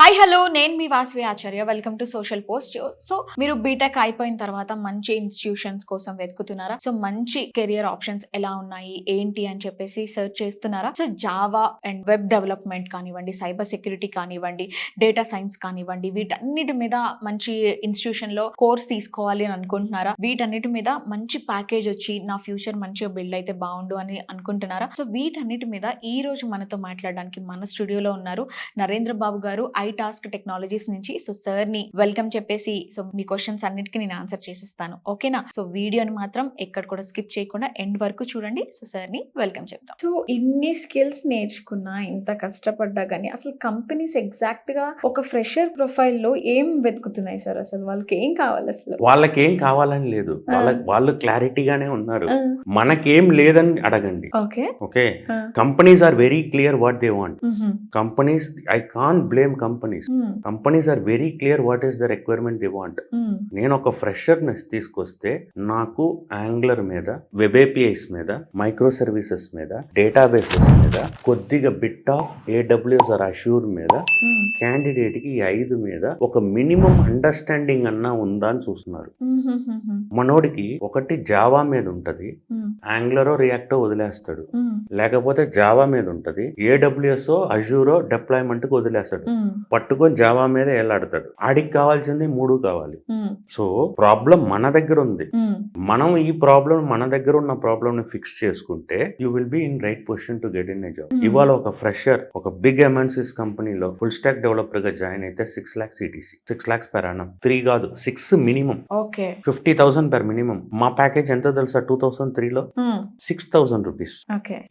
Hi hello నేను మీ Vasavi Acharya welcome to social post. So మీరు బీటెక్ అయిపోయిన తర్వాత మంచి ఇన్స్టిట్యూషన్స్ కోసం వెతుకుతున్నారా? సో మంచి కెరియర్ ఆప్షన్స్ ఎలా ఉన్నాయి ఏంటి అని చెప్పేసి సెర్చ్ చేస్తున్నారా? So Java and web development కానివ్వండి, సైబర్ సెక్యూరిటీ కానివ్వండి, డేటా సైన్స్ కానివ్వండి, వీటన్నిటి మీద మంచి ఇన్స్టిట్యూషన్ లో కోర్స్ తీసుకోవాలి అని అనుకుంటున్నారా? వీటన్నిటి మీద మంచి ప్యాకేజ్ వచ్చి నా ఫ్యూచర్ మంచిగా బిల్డ్ అయితే బాగుండు అని అనుకుంటున్నారా? సో వీటన్నిటి మీద ఈ రోజు మనతో మాట్లాడడానికి మన స్టూడియోలో ఉన్నారు నరేంద్ర బాబు గారు, టాస్క్ టెక్నాలజీస్ నుంచి. సో సార్ ని వెల్కమ్ చెప్పేసి సో మీ క్వశ్చన్స్ అన్నిటికీ నేను ఆన్సర్ చేసిస్తాను, ఓకేనా? సో వీడియోని మాత్రం ఎక్కడ కూడా స్కిప్ చేయకుండా ఎండ్ వరకు చూడండి. సో సార్ ని వెల్కమ్ చెప్తాం. సో ఇన్ని స్కిల్స్ నేర్చుకున్నా, ఇంత కష్టపడ్డా కానీ అసలు కంపెనీస్ ఎగ్జాక్ట్ గా ఒక ఫ్రెషర్ ప్రొఫైల్ లో ఏం వెతుకుతున్నాయి సార్? అసలు వాళ్ళకి ఏం కావాలి? అసలు వాళ్ళకి ఏం కావాలని లేదు, వాళ్ళు క్లారిటీగానే ఉన్నారు. మనకేం లేదని అడగండి. Okay, companies are very clear what they want. Companies, I can't blame companies are very clear what is the requirement they want. నేను ఒక ఫ్రెషర్ తీసుకొస్తే నాకు యాంగ్లర్ మీద, వెబ్ ఏపీఐస్ మీద, మైక్రో సర్వీసెస్ మీద, డేటాబేసెస్ మీద, కొద్దిగా bit of AWS or Azure మీద, క్యాండిడేట్ కి 5 మీద ఒక మినిమం అండర్స్టాండింగ్ అన్నా ఉందా అని చూస్తున్నారు. మనోడికి ఒకటి జావా మీద ఉంటది, యాంగ్లరో రియాక్టో వదిలేస్తాడు, లేకపోతే జావా మీద ఉంటది, ఏడబ్ల్యూఎస్ అష్యూరో డిప్లాయ్మెంట్ కు వదిలేస్తాడు, పట్టుకొని జావా మీద ఏలాడతాడు. ఆడికి కావాల్సింది 3 కావాలి. సో ప్రాబ్లం మన దగ్గర ఉంది. మనం ఈ ప్రాబ్లం, మన దగ్గర ఉన్న ప్రాబ్లం ని ఫిక్స్ చేసుకుంటే you will be in right position to get in a job. ఇవాళ ఒక ఫ్రెషర్ ఒక బిగ్ ఎంఎన్సీస్ కంపెనీలో ఫుల్ స్టాక్ డెవలపర్ గా జాయిన్ అయితే 6 lakhs CTC, 6 lakhs per annum. 3 కాదు, 6 మినిమం. 50,000 per minimum. మా ప్యాకేజ్ ఎంత తెలుసా? 2003 లో 6,000 రూపీస్.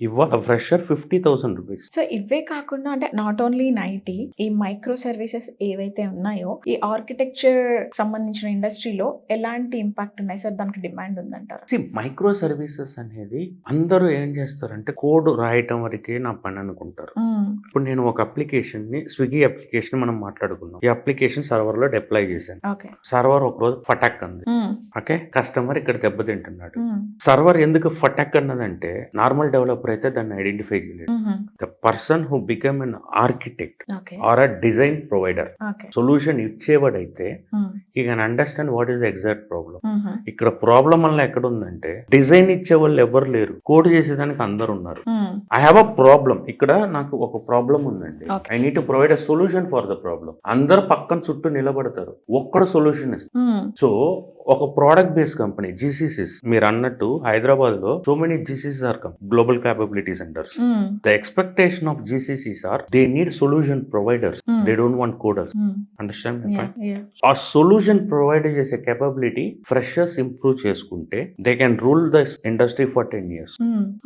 ఇవాళ ఫ్రెషర్ 50,000 రూపీస్. సో ఇవే కాకుండా అంటే నాట్ ఓన్లీ ఇన్ ఐటీ, ఈ మైక్రో సర్వీసెస్ ఏవైతే ఉన్నాయో ఈ ఆర్కిటెక్చర్ సంబంధించిన ఇండస్ట్రీలో ఎలాంటి ఇంపాక్ట్ ఉన్నాయి సార్? దానికి డిమాండ్ ఉందంటారు? మైక్రో సర్వీసెస్ అనేది అందరూ ఏం చేస్తారంటే కోడ్ రాయటం వరకే నా పని అనుకుంటారు. ఇప్పుడు నేను ఒక అప్లికేషన్ ని, స్విగ్గీ అప్లికేషన్ మనం మాట్లాడుకున్నాం, ఈ అప్లికేషన్ సర్వర్ లో డిప్లాయ్ చేశాను. సర్వర్ ఒక రోజు ఫటాక్ అంది. ఓకే, కస్టమర్ ఇక్కడ దెబ్బతింటున్నాడు. సర్వర్ ఎందుకు ఫటాక్ అన్నదంటే నార్మల్ డెవలపర్ అయితే దాన్ని ఐడెంటిఫై చేయలేదు. The person who become an architect or a design provider, solution ఇచ్చేవాడైతే he can understand what is the exact problem. ఇక్కడ ప్రాబ్లం వల్ల ఎక్కడ ఉందంటే డిజైన్ ఇచ్చే వాళ్ళు ఎవరు లేరు, కోడ్ చేసేదానికి అందరు ఉన్నారు. ఐ హ్యావ్ అ ప్రాబ్లం, ఇక్కడ నాకు ఒక ప్రాబ్లం ఉందండి, I need to provide a solution for the problem. అందరు పక్కన చుట్టూ నిలబడతారు, ఒక్కడు సొల్యూషన్ ఇస్తారు. సో ఒక ప్రోడక్ట్ బేస్డ్ కంపెనీ GCCs, మీరు అన్నట్టు హైదరాబాద్ లో so many GCCs are global capability centres. The expectation of GCCs are they need solution providers, they don't want coders. Understand? ఆ సొల్యూషన్ ప్రొవైడ్ చేసే కేపబిలిటీ ఫ్రెషర్స్ ఇంప్రూవ్ చేసుకుంటే they can rule the industry for 10 years.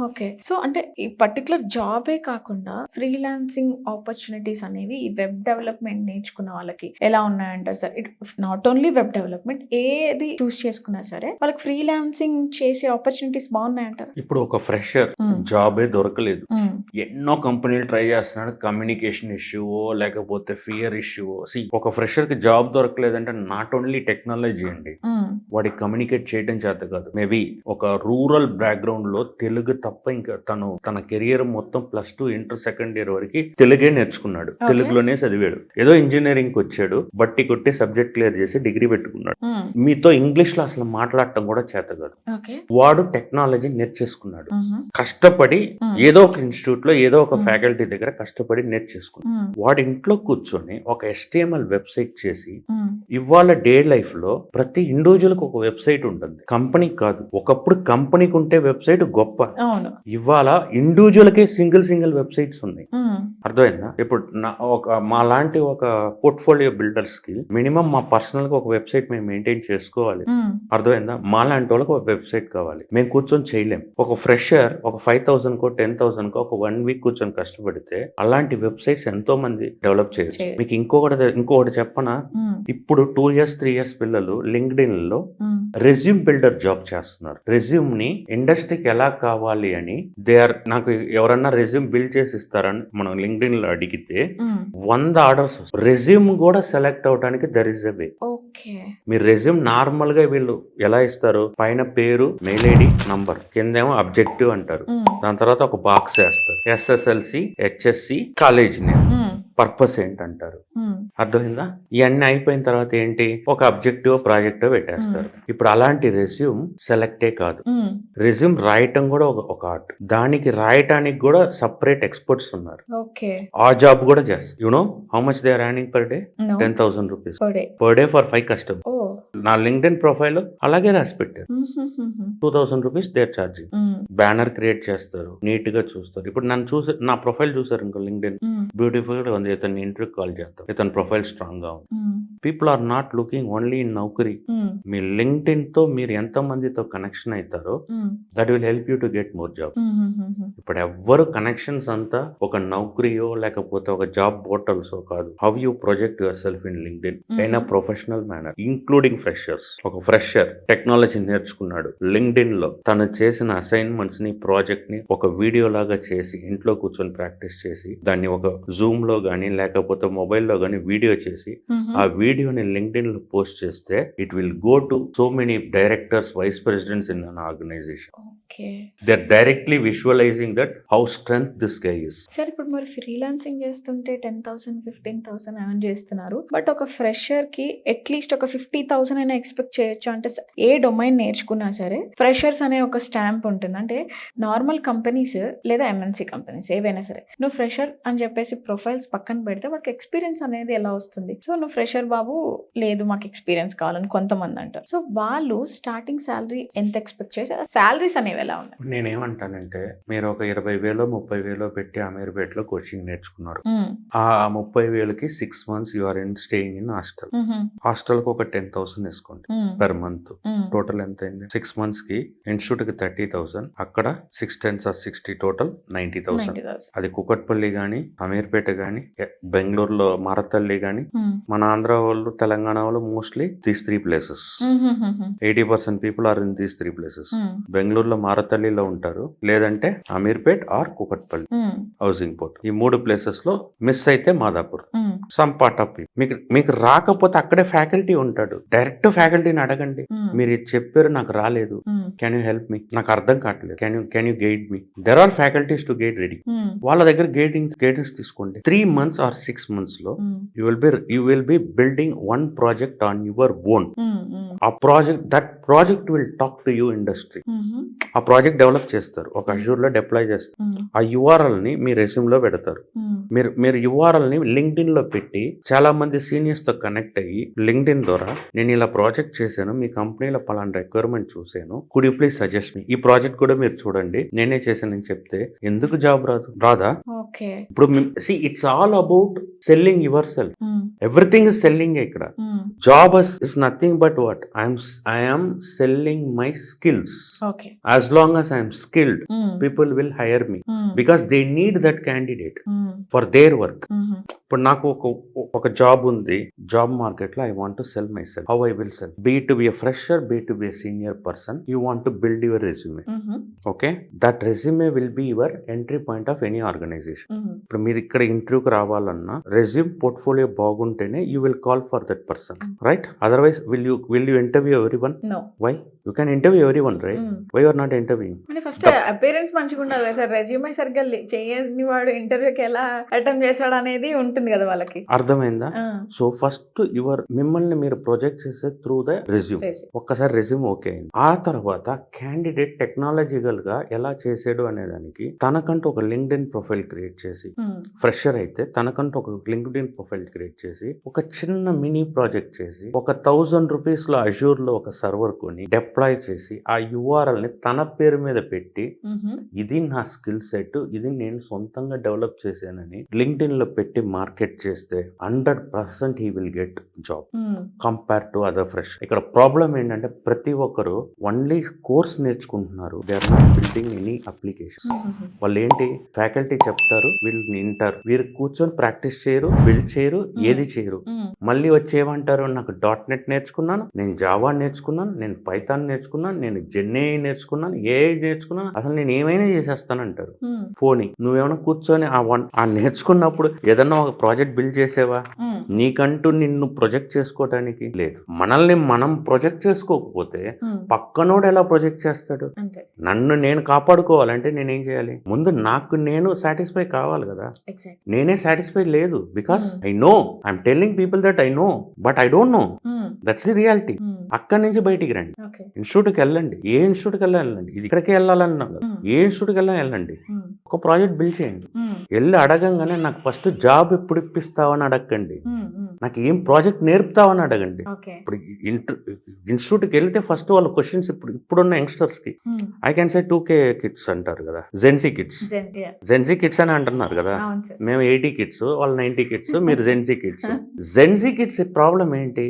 Okay, so అంటే ఈ particular జాబే కాకుండా freelancing opportunities అనేవి ఈ web development నేర్చుకున్న వాళ్ళకి ఎలా ఉన్నాయంటారు sir? It not only web development, ఏది చూస్ చేసుకున్నా సరే వాళ్ళకి ఫ్రీలాన్సింగ్ చేసే ఆపర్చునిటీస్ బాగున్నాయంటారు? ఇప్పుడు ఒక ఫ్రెషర్ జాబే దొరకలేదు, ఎన్నో కంపెనీలు ట్రై చేస్తున్నాడు, కమ్యూనికేషన్ ఇష్యూ లేకపోతే ఫియర్ ఇష్యూ. ఒక ఫ్రెషర్ కి జాబ్ దొరకలేదంటే నాట్ ఓన్లీ టెక్నాలజీ అండి, వాడికి కమ్యూనికేట్ చేయడం చేత కాదు. మేబీ ఒక రూరల్ బ్యాక్గ్రౌండ్ లో తెలుగు తప్ప ఇంకా తన కెరియర్ మొత్తం +2 ఇంటర్ సెకండ్ ఇయర్ వరకు తెలుగే నేర్చుకున్నాడు, తెలుగులోనే చదివాడు. ఏదో ఇంజనీరింగ్ వచ్చాడు, బట్టి కొట్టి సబ్జెక్ట్ క్లియర్ చేసి డిగ్రీ పెట్టుకున్నాడు. మీతో ఇంగ్లీష్ లో అసలు మాట్లాడటం కూడా చేత కాదు. వాడు టెక్నాలజీ నేర్చేసుకున్నాడు, కష్టపడి ఏదో ఒక ఇన్స్టిట్యూట్ లో ఏదో ఒక ఫ్యాకల్టీ దగ్గర కష్టపడి నేర్చేసుకున్నాడు. వాడి ఇంట్లో కూర్చొని ఒక HTML వెబ్సైట్ చేసి ఇవాళ డే లైఫ్ లో ప్రతి ఇండివిజువల్ కి ఒక వెబ్సైట్ ఉంటుంది, కంపెనీ కాదు. ఒకప్పుడు కంపెనీకి ఉంటే వెబ్సైట్ గొప్ప, ఇవాళ ఇండివిజువల్ కే సింగిల్ వెబ్సైట్స్ ఉన్నాయి. అర్థమైందా? ఇప్పుడు మా లాంటి ఒక పోర్ట్ఫోలియో బిల్డర్స్ కి మినిమం మా పర్సనల్ గా ఒక వెబ్సైట్ మేము మెయింటైన్ చేసుకోవాలి. అర్థమైందా? మా లాంటి వాళ్ళకి ఒక వెబ్సైట్ కావాలి, మేము కూర్చొని చేయలేం. ఒక ఫ్రెషర్ ఒక 5,000 కో 10,000 కో ఒక 1 week కూర్చొని కష్టపడితే అలాంటి వెబ్సైట్స్ ఎంతో మంది డెవలప్ చేయొచ్చు. మీకు ఇంకొకటి చెప్పనా? ఇప్పుడు 2 years 3 years పిల్లలు లింక్డ్ఇన్ లో రెజ్యూమ్ బిల్డర్ జాబ్ చేస్తున్నారు. రెజ్యూమ్ ని ఇండస్ట్రీకి ఎలా కావాలి అని నాకు ఎవరన్నా రెజ్యూమ్ బిల్డ్ చేసి ఇస్తారని మనం లింక్డ్ఇన్ లో అడిగితే 100 ఆర్డర్స్. రెజ్యూమ్ కూడా సెలెక్ట్ అవడానికి దర్ ఇస్ ఎ వే. మీరు రెజ్యూమ్ నార్మల్ గా వీళ్ళు ఎలా ఇస్తారు? పైన పేరు, మెయిల్ ఐడి, నంబర్, కిందేమో అబ్జెక్టివ్ అంటారు, దాని తర్వాత ఒక బాక్స్ వేస్తారు, SSLC, HSC, college name, purpose ఏంటంటారు, అర్థమైందా? ఇవన్నీ అయిపోయిన తర్వాత ఏంటి, ఒక అబ్జెక్టివ్ ప్రాజెక్ట్ పెట్టేస్తారు. ఇప్పుడు అలాంటి రెజ్యూమ్ సెలెక్టే కాదు, రెజ్యూమ్ రాయటం కూడా ఒక ఆర్ట్. దానికి రాయటానికి కూడా సపరేట్ ఎక్స్పర్ట్స్ ఉన్నారు. ఓకే. ఆ జాబ్ కూడా చేస్తారు. You know how much they are earning per day? 10,000 rupees per day for 5 customer. నా లింక్డ్ఇన్ ప్రొఫైల్ అలాగే రాసి పెట్టారు. 2,000 rupees they are charging. Banner create చేస్తారు, నీట్ గా చూస్తారు. ఇప్పుడు నన్ను చూసి నా ప్రొఫైల్ చూసారు ఇంకో లింక్డ్ఇన్ బ్యూటిఫుల్ గా ఉంది, ఇతను ఇంటర్వ్యూ కాల్ చేస్తాం, ఇతని ప్రొఫైల్ స్ట్రాంగ్ గా ఉంది. People are not looking only in Naukri. మీ లింక్డ్ఇన్ తో మీరు ఎంత మందితో కనెక్షన్ అవుతారో that will help you to get more job. ఇప్పుడు ఎవ్వరు కనెక్షన్స్ అంతా ఒక నౌకరీయో లేకపోతే ఒక జాబ్ పోర్టల్స్ కాదు. How you project yourself in LinkedIn in a professional manner, including freshers. ఒక ఫ్రెషర్ టెక్నాలజీ నేర్చుకున్నాడు, లింక్డ్ఇన్ లో తను చేసిన అసైన్మెంట్స్ ని ప్రాజెక్ట్ ని ఒక వీడియో లాగా చేసి ఇంట్లో కూర్చొని ప్రాక్టీస్ చేసి దాన్ని ఒక జూమ్ లో గానీ లేకపోతే మొబైల్లో గానీ వీడియో చేసి ఆ వీడియోని లింక్డ్ఇన్ లో పోస్ట్ చేస్తే it will go to so many directors, vice presidents in an organisation. They are directly visualising that how strength this guy is. Sir ఇప్పుడు మరి ఫ్రీలాన్సింగ్ చేస్తుంటే 10,000 15,000 ఎర్న్ చేస్తున్నారు, బట్ ఒక ఫ్రెషర్ కి అట్లీస్ట్ ఒక 50,000 అయినా ఎక్స్పెక్ట్ చేయొచ్చు అంటే ఏ డొమైన్ నేర్చుకున్నా సరే ఫ్రెషర్స్ అనే ఒక స్టాంప్ ఉంటుంది. అంటే నార్మల్ కంపెనీస్ లేదా ఎంఎన్సీ కంపెనీస్ ఏవైనా సరే నువ్వు ఫ్రెషర్ అని చెప్పేసి ప్రొఫైల్స్ పక్కన పెడితే వాడికి ఎక్స్పీరియన్స్ అనేది ఎలా వస్తుంది? సో నువ్వు ఫ్రెషర్ బాబు, లేదు మాకు ఎక్స్పీరియన్స్ కావాలని కొంతమంది అంటారు. సో వాళ్ళు స్టార్టింగ్ శాలరీ ఎంత ఎక్స్పెక్ట్ చేసి శాలరీస్ అనేవి ఎలా ఉన్నాయి? నేనేమంటానంటే మీరు ఒక 20,000 30,000 పెట్టి అమీర్పేటలో కోచింగ్ నేర్చుకున్నారు. ఆ 30,000కి 6 months you are in staying in hostel. Hostel కి ఒక 10,000 వేసుకోండి పర్ మంత్. టోటల్ ఎంత అయింది? 6 months కి ఇన్స్టిట్యూట్ కి 30,000, అక్కడ 6 10s are 60, టోటల్ 90,000. అది కుకట్పల్లి గానీ అమీర్పేట గానీ బెంగళూరులో మారతల్లి గానీ మన ఆంధ్ర వాళ్ళు తెలంగాణ వాళ్ళు mostly these 3 places. 80% people are in these 3 places. బెంగళూరులో మారతల్లిలో ఉంటారు, లేదంటే Ameerpet or Kukatpally housing board. ఈ 3 places లో మిస్ అయితే మాదాపూర్, సమ్ పార్ట్ ఆఫ్ మీకు రాకపోతే అక్కడే ఫ్యాకల్టీ ఉంటాడు, డైరెక్ట్ ఫ్యాకల్టీని అడగండి. మీరు ఇది చెప్పారు నాకు రాలేదు, కెన్ యూ హెల్ప్ మీ, నాకు అర్థం కావట్లేదు, can you guide me. There are faculties to guide ready. వాళ్ళ దగ్గర గైడెన్స్ తీసుకోండి. 3 months or 6 months లో you will be building one project on your own. ఆ project will talk to you industry. ఆ project develop చేస్తారు, ఒక Azure లో deploy చేస్తారు. ఆ URL ని మీ రెజ్యూమ్ లో పెడతారు. మీరు URL ని లింక్డ్ఇన్ లో పెట్టి చాలా మంది సీనియర్స్ తో కనెక్ట్ అయ్యి లింక్డ్ఇన్ ద్వారా నేను ఇలా ప్రాజెక్ట్ చేశాను, మీ కంపెనీలో పలానా రిక్వైర్మెంట్ చూసాను, could you please suggest me, ఈ ప్రాజెక్ట్ కూడా మీరు చూడండి, నేనే చేశానని చెప్తే ఎందుకు జాబ్ రాదా? ఇప్పుడు it's all about selling yourself. Everything is selling. ఇక్కడ job is nothing but what I am selling my skills. As long as I am skilled, people will hire me because they need that candidate for their work. ఇప్పుడు నాకు ఒక job ఉంది, job market లో I want to sell myself. How I will sell? Be to be a fresher, be to be a senior person, you want to build your resume. Okay, that resume will be your entry point of any organisation. ఇప్పుడు మీరు ఇక్కడ ఇంటర్వ్యూకి రావాలన్నా resume portfolio బాగుంటేనే you will call for that person, right? Otherwise will you interview everyone? Why? You can interview everyone, right? Why are not interviewing? First appearance మంచిగా ఉండాలి sir. Resume సరిగ్గా చేయని వాడు ఇంటర్వ్యూకి ఎలా అటెంప్ట్ చేస్తాడు అనేది ఉంటుంది కదా వాళ్ళకి. అర్థమైందా? సో ఫస్ట్ మిమ్మల్ని మీరు ప్రొజెక్ట్ చేసే త్రూ ద రెజ్యూమ్. ఒక్కసారి రెజ్యూమ్ ఓకే అయింది, ఆ తర్వాత క్యాండిడేట్ టెక్నాలజికల్ గా ఎలా చేసాడు అనే దానికి తనకంటూ ఒక లింక్డ్ఇన్ ప్రొఫైల్ క్రియేట్ చేసి, ఫ్రెషర్ అయితే తనకంటూ ఒక లింక్డ్ఇన్ ప్రొఫైల్ క్రియేట్ చేసి, ఒక చిన్న మినీ ప్రాజెక్ట్ చేసి, ఒక 1,000 రూపీస్ లో అజూర్ లో ఒక సర్వర్ కొని డిప్లాయ్ చేసి, ఆ URL ని తన పేరు మీద పెట్టి, ఇది నా స్కిల్ సెట్, ఇది నేను సొంతంగా డెవలప్ చేశానని లింక్డ్ఇన్ లో పెట్టి మార్కెట్ చేస్తే 100% he will get job compare to other fresh. ఇక్కడ ప్రాబ్లం ఏంటంటే ప్రతి ఒక్కరు ఓన్లీ కోర్స్ నేర్చుకుంటున్నారు, they are not building any application. వాళ్ళు ఏంటి, ఫ్యాకల్టీ చెప్తారు, వీళ్ళు వింటారు, వీరు కూర్చొని ప్రాక్టీస్ చేయరు, బిల్డ్ చేయరు, ఏది చేయరు. మళ్ళీ వచ్చి ఏమంటారు, నాకు .NET నేర్చుకున్నాను, నేను జావా నేర్చుకున్నాను, నేను పైథాన్ పైథాన్ నేర్చుకున్నాను, నేను జెన్ఏ నేర్చుకున్నాను, ఏఐ నేర్చుకున్నాను, అసలు నేను ఏమైనా చేసేస్తానంటారు. పోనీ నువ్వేమైనా కూర్చొని ఆ నేర్చుకున్నప్పుడు ఏదన్నా ఒక ప్రాజెక్ట్ బిల్డ్ చేసేవా? నీకంటూ నిన్ను ప్రొజెక్ట్ చేసుకోవటానికి లేదు. మనల్ని మనం ప్రొజెక్ట్ చేసుకోకపోతే పక్కనోడు ఎలా ప్రొజెక్ట్ చేస్తాడు? నన్ను నేను కాపాడుకోవాలంటే నేనేం చేయాలి? ముందు నాకు నేను సాటిస్ఫై కావాలి కదా. నేనే సాటిస్ఫై లేదు, because I know, I'm telling people that I know, but I don't know. That's the reality. అక్కడి నుంచి బయటికి రండి, ఇన్స్టిట్యూట్కి వెళ్ళండి. ఏ ఇన్స్టిట్యూట్కి వెళ్ళండి? ఇది ఇక్కడికే వెళ్ళాలన్నాను కదా, ఏ ఇన్స్టిట్యూట్కి వెళ్ళండి, ఒక ప్రాజెక్ట్ బిల్డ్ చేయండి. వెళ్ళి అడగంగానే నాకు ఫస్ట్ జాబ్ ఎప్పుడు ఇప్పిస్తావని అడగండి, నాకు ఏం ప్రాజెక్ట్ నేర్పుతావని అడగండి. ఇప్పుడు ఇన్స్టిట్యూట్కి వెళ్తే ఫస్ట్ వాళ్ళ క్వశ్చన్స్ ఇప్పుడున్న యంగ్స్టర్స్ కి I can say 2K kids అంటారు కదా, జెన్సీ కిడ్స్ అని అంటున్నారు కదా. మేము 80 కిడ్స్, వాళ్ళు 90 కిడ్స్, మీరు Gen Z kids. Gen Z kids problem ఏంటి?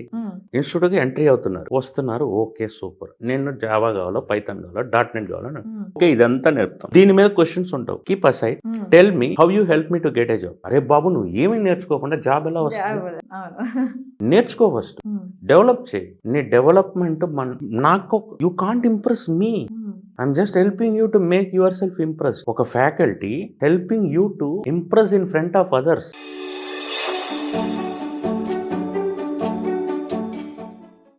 ఇన్స్టిట్యూట్ కి ఎంట్రీ అవుతున్నారు, వస్తున్నారు, ఓకే సూపర్, నేను జావా కావాలో, పైథాన్ కావాలో, .NET కావాలో, ఓకే ఇదంతా నేర్పుతాం. దీని మీద క్వశ్చన్స్ ఉంటావు, keep aside, tell me how you help me to get a job. అరే బాబు, నువ్వు ఏమీ నేర్చుకోకుండా జాబ్ ఎలా వస్తుంది? నేర్చుకో ఫస్ట్, డెవలప్ చేయి. నీ డెవలప్మెంట్ నాకు, you can't impress me. I'm just helping you to make yourself impress. ఒక faculty helping you to impress in front of others.